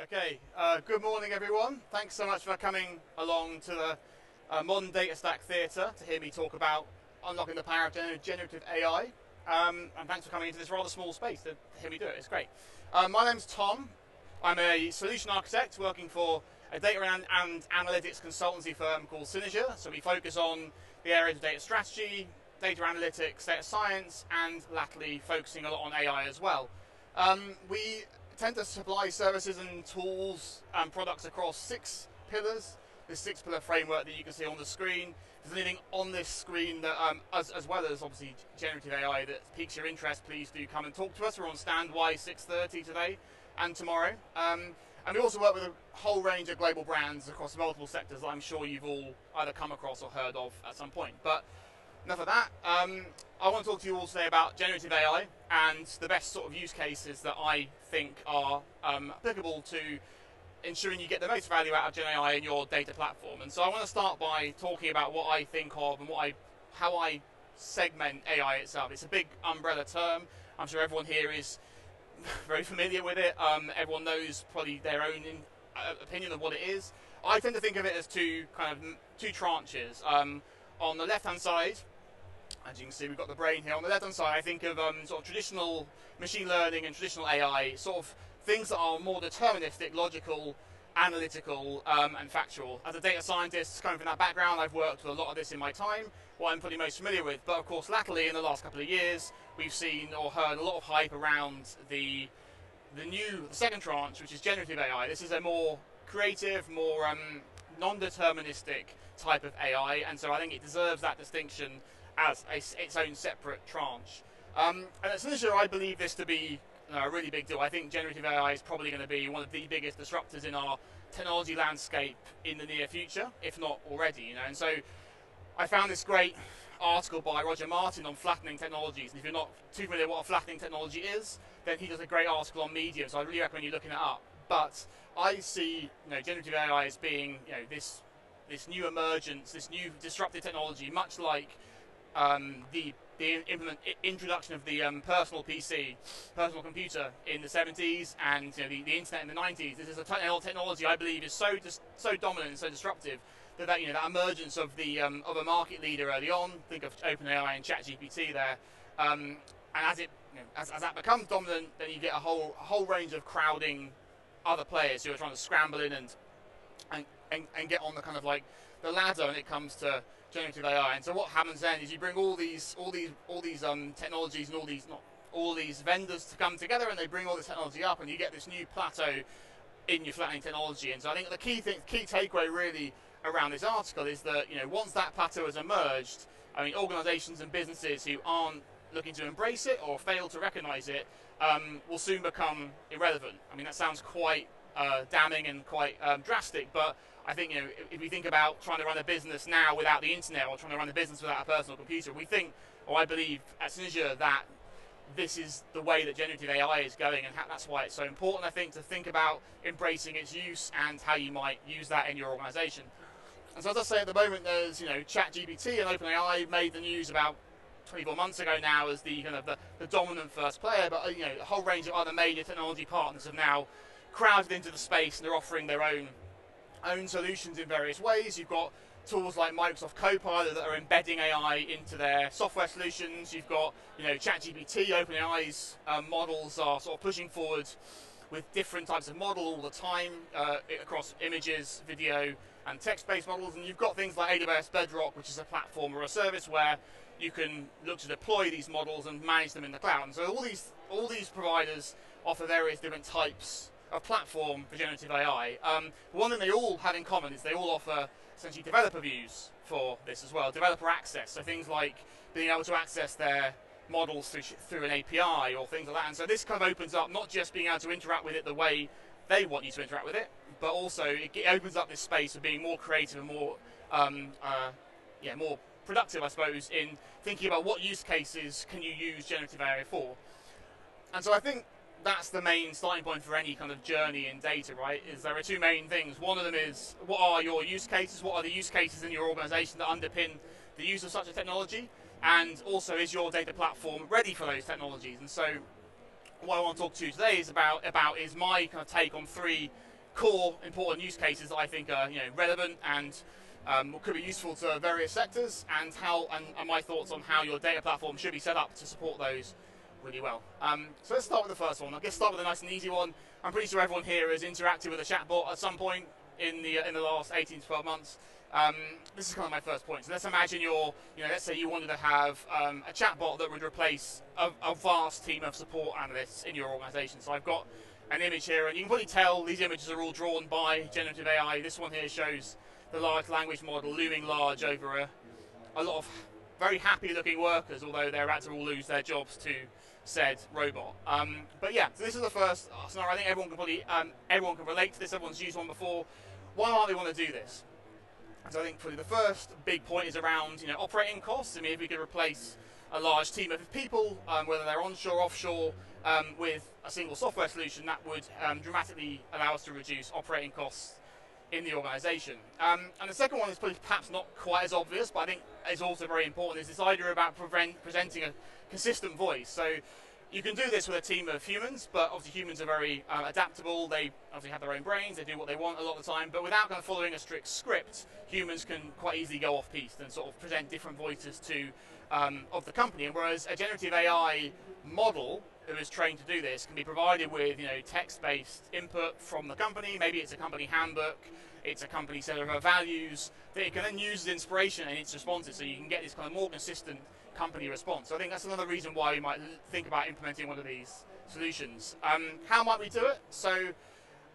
Okay, good morning everyone. Thanks so much for coming along to the Modern Data Stack Theatre to hear me talk about unlocking the power of generative AI. And thanks for coming into this rather small space to hear me do it. It's great. My name's Tom. I'm a solution architect working for a data and analytics consultancy firm called Cynozure. So we focus on the areas of data strategy, data analytics, data science, and latterly focusing a lot on AI as well. We tend to supply services and tools and products across 6 pillars. This 6-pillar framework that you can see on the screen. If there's anything on this screen that, as well as obviously generative AI, that piques your interest, please do come and talk to us. We're on standby 6:30 today and tomorrow. And we also work with a whole range of global brands across multiple sectors that I'm sure you've all either come across or heard of at some point. But enough of that. I want to talk to you all today about generative AI and the best sort of use cases that I think are applicable to ensuring you get the most value out of GenAI in your data platform. And so I want to start by talking about what I think of and how I segment AI itself. It's a big umbrella term. I'm sure everyone here is very familiar with it. Everyone knows probably their own opinion of what it is. I tend to think of it as two tranches. On the left-hand side, as you can see, we've got the brain here. On the left-hand side, I think of sort of traditional machine learning and traditional AI, sort of things that are more deterministic, logical, analytical, and factual. As a data scientist coming from that background, I've worked with a lot of this in my time, what I'm probably most familiar with. But of course, latterly, in the last couple of years, we've seen or heard a lot of hype around the second tranche, which is generative AI. This is a more creative, more non-deterministic type of AI, and so I think it deserves that distinction as its own separate tranche. And at Cynozure, I believe this to be a really big deal. I think generative AI is probably going to be one of the biggest disruptors in our technology landscape in the near future, if not already. And so I found this great article by Roger Martin on flattening technologies. And if you're not too familiar with what a flattening technology is, then he does a great article on Medium. So I really recommend you looking it up. But I see generative AI as being this new emergence, this new disruptive technology, much like the introduction of the personal PC, personal computer in the 70s, and the internet in the 90s. This is a technology I believe is so dominant and so disruptive that that emergence of a market leader early on. Think of OpenAI and ChatGPT there, and as that becomes dominant, then you get a whole range of crowding other players who are trying to scramble in and get on the kind of like the ladder when it comes to generative AI. And so what happens then is you bring all these technologies and all these vendors to come together, and they bring all this technology up, and you get this new plateau in your flattening technology. And so I think the key takeaway really around this article is that once that plateau has emerged, I mean, organizations and businesses who aren't looking to embrace it or fail to recognize it will soon become irrelevant. I mean, that sounds quite damning and quite drastic, but I think if we think about trying to run a business now without the internet, or trying to run a business without a personal computer, we think, or I believe at Cynozure, that this is the way that generative AI is going, and that's why it's so important, I think, to think about embracing its use and how you might use that in your organization. And so as I say, at the moment, there's ChatGPT and OpenAI made the news about 24 months ago now as the the dominant first player, but a whole range of other major technology partners have now crowded into the space, and they're offering their own solutions in various ways. You've got tools like Microsoft Copilot that are embedding AI into their software solutions. You've got ChatGPT, OpenAI's models are sort of pushing forward with different types of model all the time across images, video, and text-based models. And you've got things like AWS Bedrock, which is a platform or a service where you can look to deploy these models and manage them in the cloud. And so all these providers offer various different types of platform for generative AI. One thing they all have in common is they all offer essentially developer views for this as well, developer access. So things like being able to access their models through an API or things like that. And so this kind of opens up not just being able to interact with it the way they want you to interact with it, but also it opens up this space of being more creative and more productive, I suppose, in thinking about what use cases can you use generative AI for. And so I think that's the main starting point for any kind of journey in data, right? Is there are 2 main things. One of them is, what are your use cases? What are the use cases in your organization that underpin the use of such a technology? And also, is your data platform ready for those technologies? And so what I want to talk to you today is about is my kind of take on three core important use cases that I think are relevant and could be useful to various sectors, and my thoughts on how your data platform should be set up to support those really well. So let's start with the first one. I'll start with a nice and easy one. I'm pretty sure everyone here has interacted with a chatbot at some point in the last 18 to 12 months. This is kind of my first point. So let's imagine let's say you wanted to have a chatbot that would replace a vast team of support analysts in your organization. So I've got an image here, and you can probably tell these images are all drawn by generative AI. This one here shows the large language model looming large over a lot of very happy looking workers, although they're about to all lose their jobs to said robot. But yeah, so this is the first scenario. I think everyone can relate to this. Everyone's used one before. Why might we want to do this? So I think probably the first big point is around operating costs. I mean, if we could replace a large team of people, whether they're onshore or offshore, with a single software solution, that would dramatically allow us to reduce operating costs in the organization. And the second one is probably perhaps not quite as obvious, but I think is also very important, is this idea about presenting a consistent voice. So you can do this with a team of humans, but obviously humans are very adaptable. They obviously have their own brains, they do what they want a lot of the time, but without kind of following a strict script, humans can quite easily go off piste and sort of present different voices to of the company. And whereas a generative AI model who is trained to do this can be provided with text-based input from the company. Maybe it's a company handbook, it's a company set of values that it can then use as inspiration in its responses, so you can get this kind of more consistent company response. So I think that's another reason why we might think about implementing one of these solutions. How might we do it? So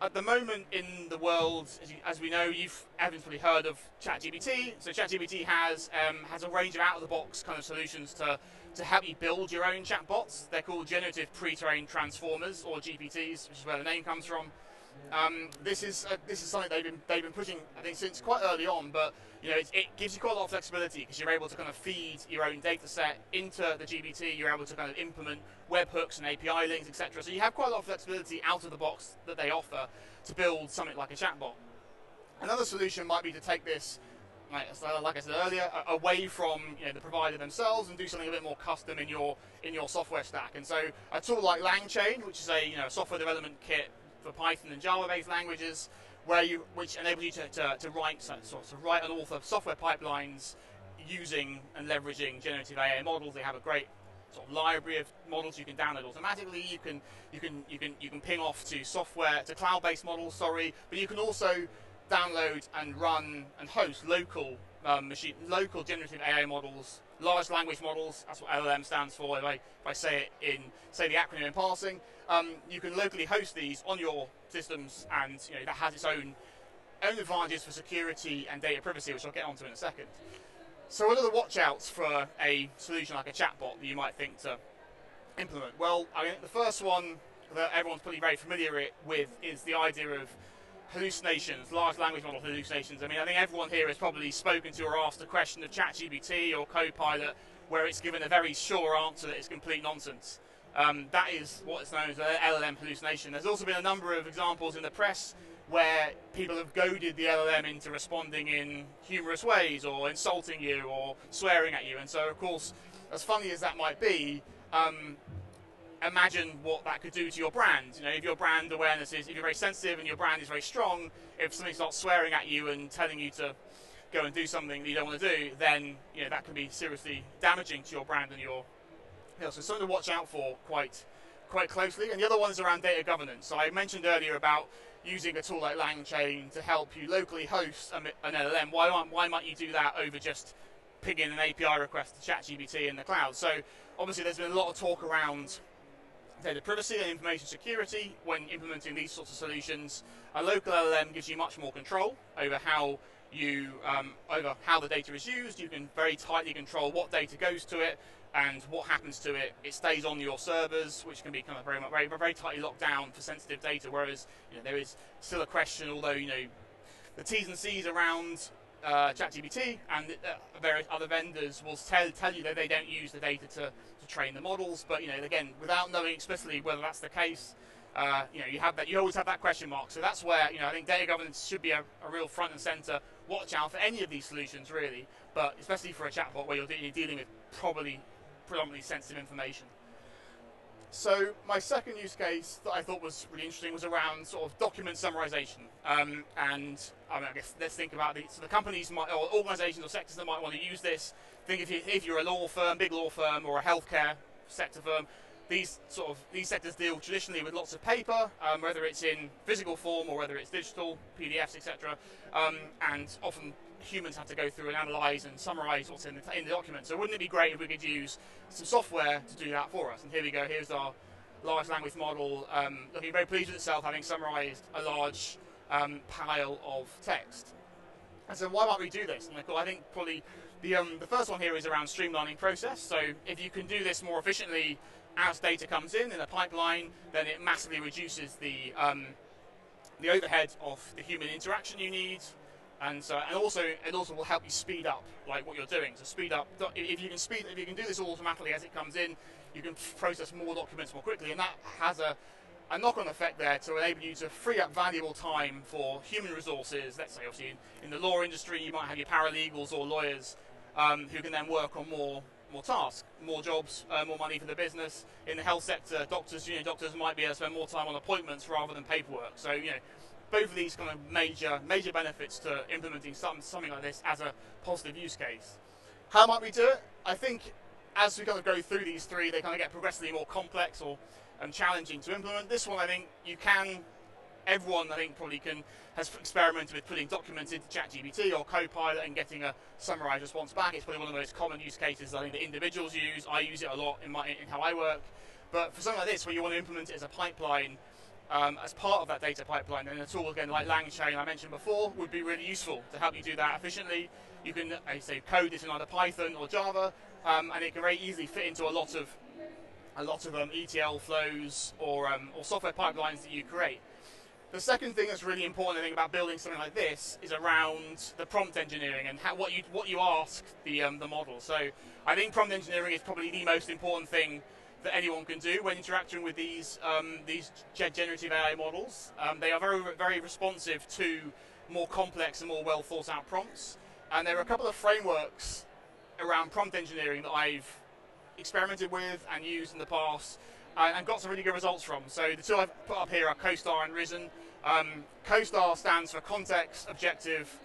at the moment in the world, as we know, everyone's probably heard of ChatGPT. So ChatGPT has a range of out-of-the-box kind of solutions to help you build your own chatbots. They're called generative pre-trained transformers, or GPTs, which is where the name comes from. This is something they've been pushing, I think, since quite early on. But it gives you quite a lot of flexibility because you're able to kind of feed your own data set into the GPT. You're able to kind of implement webhooks and API links, etc. So you have quite a lot of flexibility out of the box that they offer to build something like a chatbot. Another solution might be to take this, like I said earlier, away from the provider themselves and do something a bit more custom in your software stack. And so a tool like LangChain, which is a software development kit for Python and Java-based languages, which enables you to write and author software pipelines using and leveraging generative AI models. They have a great sort of library of models you can download automatically. You can ping off to cloud-based models. But you can also download and run and host local generative AI models, large language models. That's what LLM stands for. If I say the acronym in passing, you can locally host these on your systems, and that has its own advantages for security and data privacy, which I'll get onto in a second. So what are the watch-outs for a solution like a chatbot that you might think to implement? Well, I think the first one that everyone's probably very familiar with is the idea of hallucinations, large language model hallucinations. I mean, I think everyone here has probably spoken to or asked a question of ChatGPT or Copilot where it's given a very sure answer that is complete nonsense. That is what is known as an LLM hallucination. There's also been a number of examples in the press where people have goaded the LLM into responding in humorous ways or insulting you or swearing at you. And so, of course, as funny as that might be, imagine what that could do to your brand. If your brand awareness if you're very sensitive and your brand is very strong, if somebody starts swearing at you and telling you to go and do something that you don't want to do, then that can be seriously damaging to your brand and your. So something to watch out for quite closely. And the other one is around data governance. So I mentioned earlier about using a tool like LangChain to help you locally host an LLM. Why might you do that over just pinging an API request to ChatGPT in the cloud? So obviously there's been a lot of talk around data privacy and information security when implementing these sorts of solutions. A local LLM gives you much more control over how the data is used. You can very tightly control what data goes to it and what happens to it. It stays on your servers, which can be kind of very tightly locked down for sensitive data. Whereas there is still a question, although the T's and C's around ChatGPT and various other vendors will tell you that they don't use the data to train the models. But again, without knowing explicitly whether that's the case, you always have that question mark. So that's where I think data governance should be a real front and center watch out for any of these solutions, really. But especially for a chatbot where you're dealing with predominantly sensitive information. So my second use case that I thought was really interesting was around sort of document summarization. And I guess let's think about the companies or organizations or sectors that might want to use this. Think if you're a law firm, big law firm, or a healthcare sector firm, these sectors deal traditionally with lots of paper, whether it's in physical form or whether it's digital, PDFs, etc. And often humans have to go through and analyze and summarize what's in the document. So wouldn't it be great if we could use some software to do that for us? And here we go. Here's our large language model looking very pleased with itself, having summarized a large pile of text. And so why might we do this? And I think probably the first one here is around streamlining process. So if you can do this more efficiently as data comes in a pipeline, then it massively reduces the overhead of the human interaction you need. And it also will help you speed up like what you're doing. So speed up, if you can do this automatically as it comes in, you can process more documents more quickly, and that has a knock-on effect there to enable you to free up valuable time for human resources. Let's say obviously in the law industry, you might have your paralegals or lawyers who can then work on more tasks, more jobs, more money for the business. In the health sector, junior doctors might be able to spend more time on appointments rather than paperwork. So both of these kind of major benefits to implementing something like this as a positive use case. How might we do it? I think as we kind of go through these three, they kind of get progressively more complex or challenging to implement. This one, I think everyone I think probably has experimented with putting documents into ChatGPT or Copilot and getting a summarized response back. It's probably one of the most common use cases I think that individuals use. I use it a lot in how I work. But for something like this, where you want to implement it as a pipeline, as part of that data pipeline, then a tool again like LangChain I mentioned before would be really useful to help you do that efficiently. You can code this in either Python or Java, and it can very easily fit into a lot of ETL flows or software pipelines that you create. The second thing that's really important, I think, about building something like this is around the prompt engineering and what you ask the model. So I think prompt engineering is probably the most important thing that anyone can do when interacting with these generative AI models. They are very, very responsive to more complex and more well thought out prompts. And there are a couple of frameworks around prompt engineering that I've experimented with and used in the past and got some really good results from. So the two I've put up here are CoStar and Risen. CoStar stands for Context, Objective,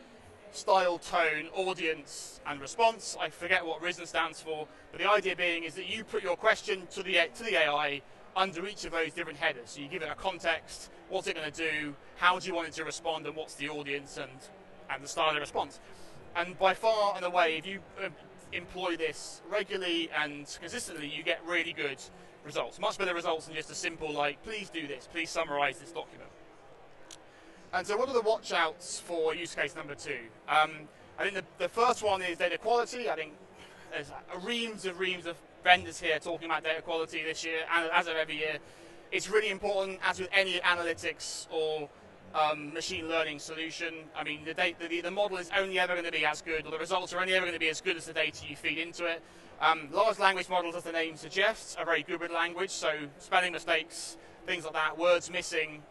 Style, Tone, Audience, and Response. I forget what Risen stands for, but the idea being is that you put your question to the AI under each of those different headers. So you give it a context, what's it going to do, how do you want it to respond, and what's the audience and the style of the response. And by far and away, if you employ this regularly and consistently, you get really good results. Much better results than just a simple like, please do this, please summarize this document. And so what are the watch outs for use case number 2? I think the first one is data quality. I think there's reams of vendors here talking about data quality this year, and as of every year. It's really important, as with any analytics or machine learning solution. I mean, the model is only ever going to be as good, or the results are only ever going to be as good as the data you feed into it. Large language models, as the name suggests, are very good with language, so spelling mistakes, things like that, words missing,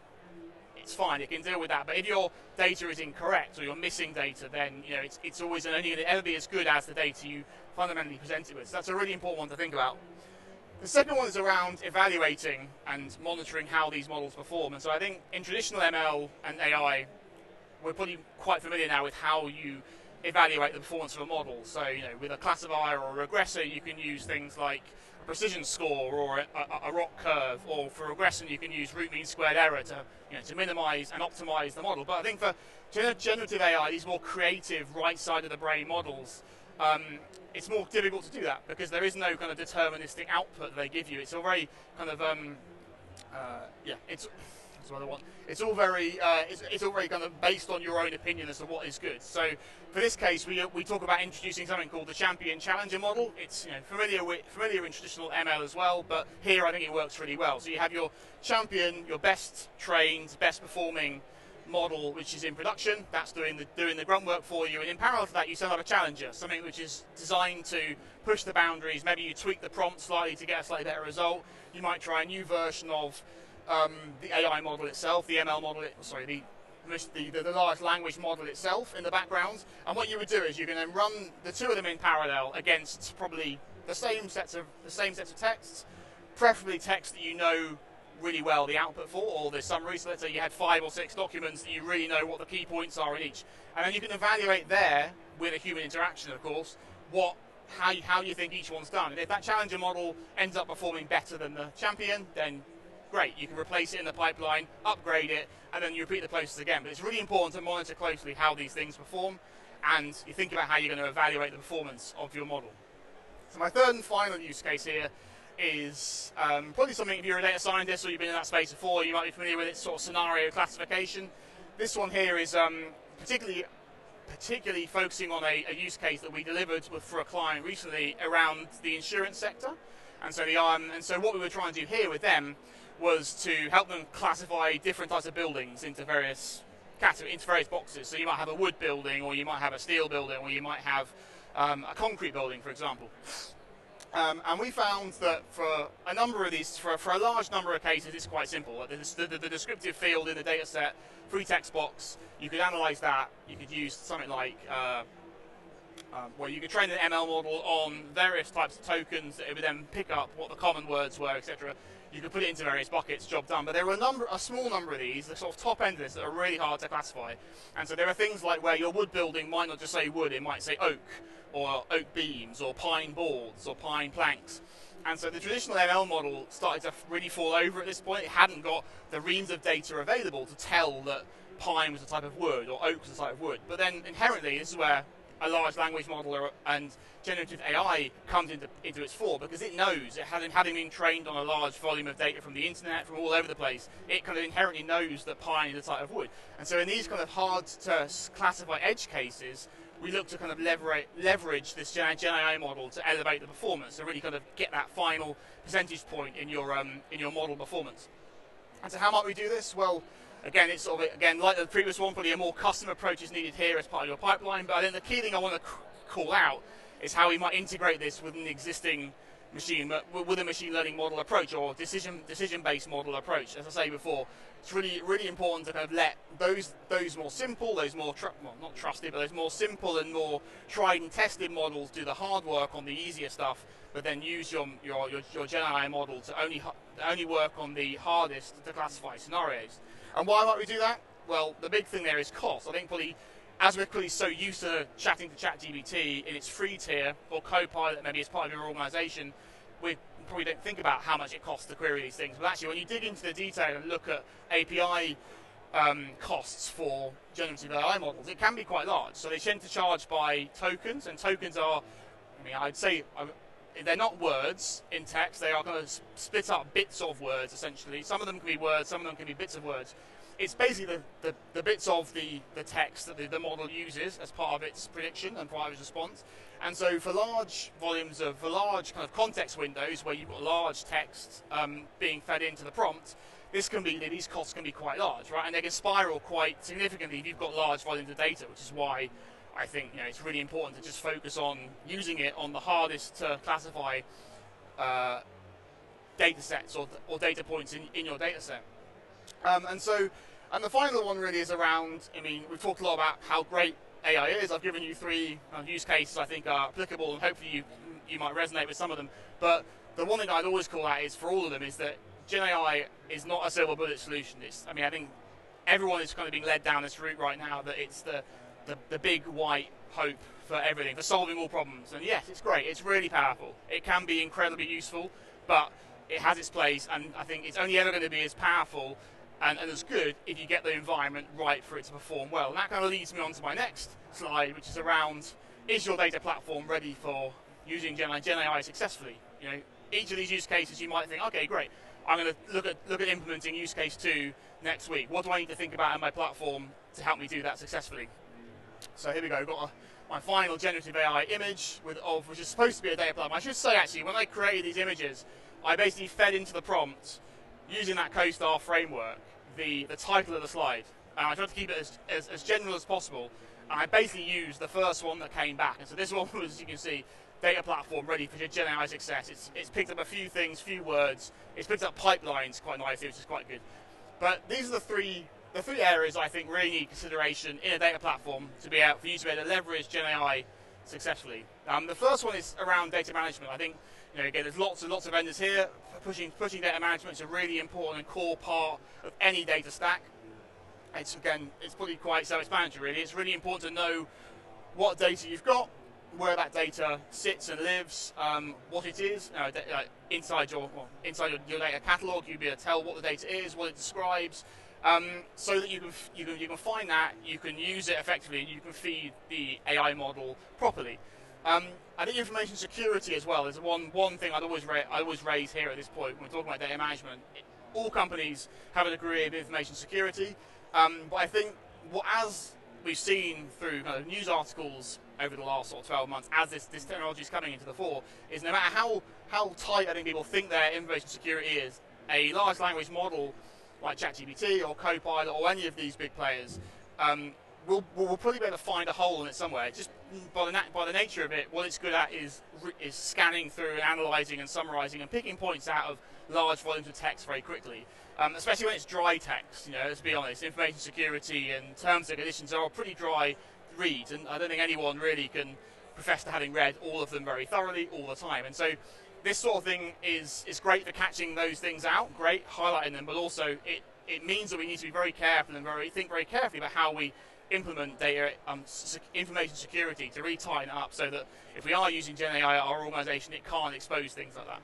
it's fine, it can deal with that. But if your data is incorrect or you're missing data, then it's always only going to ever be as good as the data you fundamentally present it with. So that's a really important one to think about. The second one is around evaluating and monitoring how these models perform. And so I think in traditional ML and AI, we're probably quite familiar now with how you evaluate the performance of a model. So with a classifier or a regressor, you can use things like a precision score or a ROC curve, or for regression you can use root mean squared error to minimize and optimize the model. But I think for generative AI, these more creative right side of the brain models, it's more difficult to do that because there is no kind of deterministic output they give you. It's all very kind of it's all very kind of based on your own opinion as to what is good. So for this case, we talk about introducing something called the champion challenger model. It's familiar in traditional ML as well, but here I think it works really well. So you have your champion, your best trained, best performing model, which is in production. That's doing the grunt work for you, and in parallel to that, you still have a challenger, something which is designed to push the boundaries. Maybe you tweak the prompt slightly to get a slightly better result. You might try a new version of the AI model itself, the ML model, the large language model itself in the background. And what you would do is you can then run the two of them in parallel against probably the same sets of texts, preferably text that you know really well the output for, or the summary. So let's say you had 5 or 6 documents that you really know what the key points are in each, and then you can evaluate there with a human interaction, of course, how you think each one's done. And if that challenger model ends up performing better than the champion, then great, you can replace it in the pipeline, upgrade it, and then you repeat the process again. But it's really important to monitor closely how these things perform, and you think about how you're going to evaluate the performance of your model. So my third and final use case here is probably something, if you're a data scientist or you've been in that space before, you might be familiar with it, sort of scenario classification. This one here is particularly focusing on a use case that we delivered for a client recently around the insurance sector. And so what we were trying to do here with them was to help them classify different types of buildings into various categories, into various boxes. So you might have a wood building, or you might have a steel building, or you might have a concrete building, for example. And we found that for a number of these, for a large number of cases, it's quite simple. The descriptive field in the data set, free text box, you could analyze that. You could use something like, well, you could train an ML model on various types of tokens that it would then pick up what the common words were, etc. You could put it into various buckets, job done. But there were a small number of these, the sort of top end of this, that are really hard to classify. And so there are things like where your wood building might not just say wood, it might say oak, or oak beams, or pine boards, or pine planks. And so the traditional ML model started to really fall over at this point. It hadn't got the reams of data available to tell that pine was a type of wood, or oak was a type of wood. But then inherently, this is where a large language model and generative AI comes into its fore, because it knows, having been trained on a large volume of data from the internet, from all over the place, it kind of inherently knows that pine is a type of wood. And so in these kind of hard to classify edge cases, we look to kind of leverage this GenAI model to elevate the performance, to really kind of get that final percentage point in your model performance. And so how might we do this? Well, again, it's sort of, like the previous one, probably a more custom approach is needed here as part of your pipeline. But I think the key thing I want to call out is how we might integrate this with an existing with a machine learning model approach, or decision-based model approach. As I say before, it's really important to kind of let those more simple, those more not trusted, but those more simple and more tried and tested models do the hard work on the easier stuff, but then use your GenAI model to only work on the hardest to classify scenarios. And why might we do that? Well, the big thing there is cost. I think probably, as we're probably so used to chatting to ChatGPT in its free tier, or Copilot maybe as part of your organization, we probably don't think about how much it costs to query these things. But actually, when you dig into the detail and look at API costs for generative AI models, it can be quite large. So they tend to charge by tokens, and tokens are, I'd say, they're not words in text. They are kind of split up bits of words, essentially. Some of them can be words, some of them can be bits of words. It's basically the bits of the text that the model uses as part of its prediction and part of its response. And so for large volumes for large kind of context windows where you've got large text being fed into the prompt, these costs can be quite large, right? And they can spiral quite significantly if you've got large volumes of data, which is why I think it's really important to just focus on using it on the hardest to classify data sets or data points in your data set. And the final one really is around, we've talked a lot about how great AI is. I've given you 3 use cases I think are applicable, and hopefully you might resonate with some of them. But the one thing I'd always call out is, for all of them, is that GenAI is not a silver bullet solution. I think everyone is kind of being led down this route right now, that it's the big white hope for everything, for solving all problems. And yes, it's great, it's really powerful. It can be incredibly useful, but it has its place, and I think it's only ever going to be as powerful and as good if you get the environment right for it to perform well. And that kind of leads me on to my next slide, which is around, is your data platform ready for using GenAI successfully? Each of these use cases you might think, okay, great, I'm going to look at implementing use case 2 next week. What do I need to think about in my platform to help me do that successfully? So here we go. I've got my final generative AI image which is supposed to be a data platform. I should say, actually, when I created these images, I basically fed into the prompt, using that CoStar framework, the title of the slide. And I tried to keep it as general as possible. And I basically used the first one that came back. And so this one was, as you can see, data platform ready for GenAI success. It's picked up a few things, few words. It's picked up pipelines quite nicely, which is quite good. But these are the three areas I think really need consideration in a data platform for you to be able to leverage GenAI successfully. The first one is around data management. I think again, there's lots and lots of vendors here. Pushing data management is a really important and core part of any data stack. It's probably quite self-explanatory, really. It's really important to know what data you've got, where that data sits and lives, what it is. Inside your data catalog, you'll be able to tell what the data is, what it describes, so that you can find that, you can use it effectively, and you can feed the AI model properly. I think information security as well is one thing I'd always raise here at this point when we're talking about data management. All companies have a degree of information security, but I think as we've seen through news articles over the last sort of 12 months, as this technology is coming into the fore, is no matter how tight I think people think their information security is, a large language model like ChatGPT or Copilot or any of these big players we'll probably be able to find a hole in it somewhere. Just by the nature of it, what it's good at is scanning through and analysing and summarising and picking points out of large volumes of text very quickly. Especially when it's dry text, let's be honest, information security and terms and conditions are a pretty dry read, and I don't think anyone really can profess to having read all of them very thoroughly all the time. And so this sort of thing is great for catching those things out, great highlighting them, but also it means that we need to be very careful and think very carefully about how we implement data information security to really tighten it up, so that if we are using GenAI at our organisation, it can't expose things like that.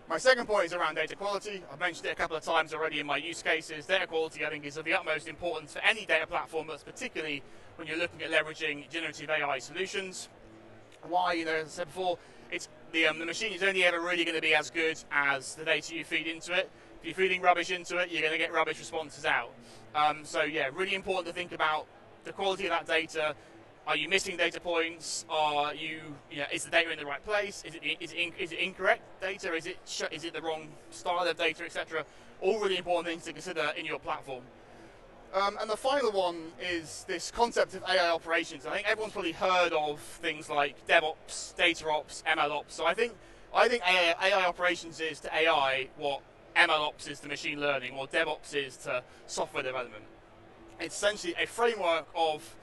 My second point is around data quality. I've mentioned it a couple of times already in my use cases. Data quality, I think, is of the utmost importance for any data platform, but particularly when you're looking at leveraging generative AI solutions. Why? As I said before, it's the machine is only ever really going to be as good as the data you feed into it. If you're feeding rubbish into it, you're going to get rubbish responses out. So yeah, really important to think about the quality of that data. Are you missing data points? Are is the data in the right place? Is it incorrect data? Is it the wrong style of data, etc.? All really important things to consider in your platform. And the final one is this concept of AI operations. I think everyone's probably heard of things like DevOps, Data Ops, ML Ops. So I think AI operations is to AI what ML Ops is to machine learning, or DevOps is to software development. It's essentially a framework of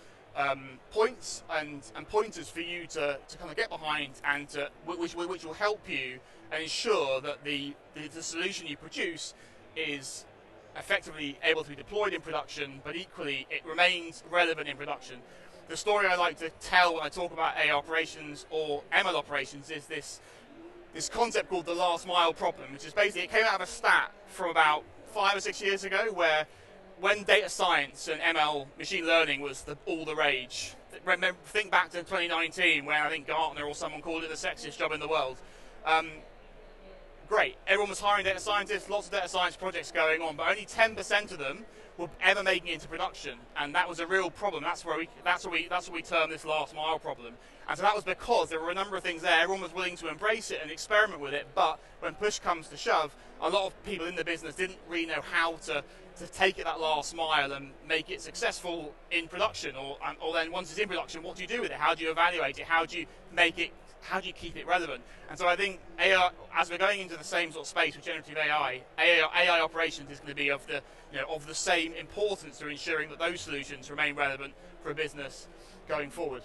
points and pointers for you to kind of get behind, and which will help you and ensure that the solution you produce is effectively able to be deployed in production, but equally it remains relevant in production. The story I like to tell when I talk about AI operations or ML operations is this concept called the last mile problem, which is basically, it came out of a stat from about 5 or 6 years ago, where when data science and ML machine learning was all the rage. Think back to 2019 when I think Gartner or someone called it the sexiest job in the world. Great, everyone was hiring data scientists, lots of data science projects going on, but only 10% of them were ever making it into production, and that was a real problem. That's what we term this last mile problem. And so that was because there were a number of things there. Everyone was willing to embrace it and experiment with it, but when push comes to shove, a lot of people in the business didn't really know how to take it that last mile and make it successful in production, or then once it's in production, what do you do with it? How do you evaluate it? How do you make it? How do you keep it relevant? And so I think AI, as we're going into the same sort of space with generative AI operations is going to be of the same importance to ensuring that those solutions remain relevant for a business going forward.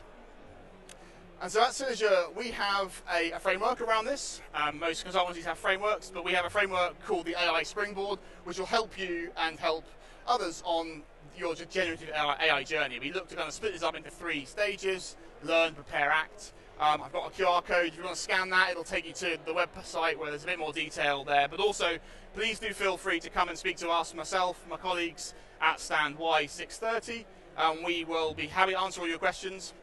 And so at Cynozure, we have a framework around this. Most consultancies have frameworks, but we have a framework called the AI Springboard, which will help you and help others on your generative AI journey. We look to kind of split this up into 3 stages: learn, prepare, act. I've got a QR code. If you want to scan that, it'll take you to the website where there's a bit more detail there. But also, please do feel free to come and speak to us, myself, my colleagues at stand Y630. We will be happy to answer all your questions.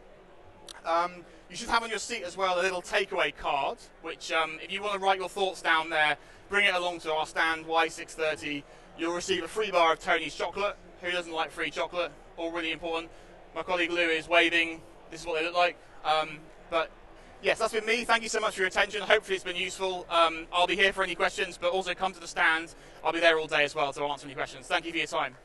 You should have on your seat as well a little takeaway card, which if you want to write your thoughts down there, bring it along to our stand Y630. You'll receive a free bar of Tony's chocolate. Who doesn't like free chocolate? All really important. My colleague Lou is waving. This is what they look like. But yes, that's been me. Thank you so much for your attention. Hopefully it's been useful. I'll be here for any questions, but also come to the stand. I'll be there all day as well to answer any questions. Thank you for your time.